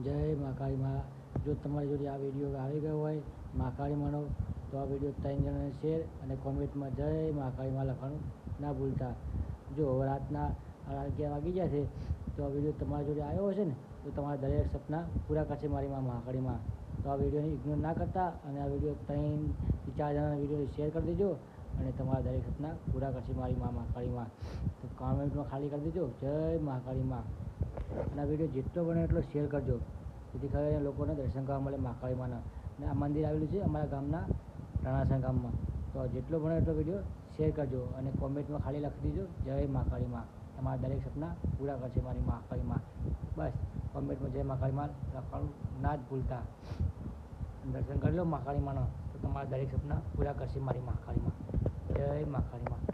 જય મહાકાળી માં। જો તમારી જોડે આ વિડીયો આવી ગયો હોય મહાકાળી માનો તો આ વિડીયો 3 જણાને શેર અને કોમેન્ટમાં જય મહાકાળી માં લખવાનું ના ભૂલતા। જો રાતના 11 વાગી ગયા છે તો આ વિડીયો તમારી જોડે આવ્યો હશે ને તો તમારા દરેક સપના પૂરા કરશે મારી માં મહાકાળી માં। તો આ વિડીયોને ઇગ્નોર ના કરતા અને આ વિડીયો 3 થી 4 જણાના વિડીયોને શેર કરી દેજો અને તમારા દરેક સપના પૂરા કરશે મારી માં મહાકાળી માં। તો કોમેન્ટમાં ખાલી કરી દેજો જય મહાકાળી માં અને આ વિડીયો જેટલો બને એટલો શેર કરજો જેથી કરીને લોકોને દર્શન કરવા મળે મહાકાળી માના। અને આ મંદિર આવેલું છે અમારા ગામના રણાસણ ગામમાં। તો જેટલો બને એટલો વિડીયો શેર કરજો અને કોમેન્ટમાં ખાલી લખી દેજો જય મહાકાળી માં। તમારા દરેક સપના પૂરા કરશે મારી મહાકાળી માં। બસ કોમેન્ટમાં જય મહાકાળી માં લખવાનું ના જ ભૂલતા। દર્શન કરી લો મહાકાળી માના તો તમારા દરેક સપના પૂરા કરશે મારી મહાકાળી માં। જય મહાકાળી માં।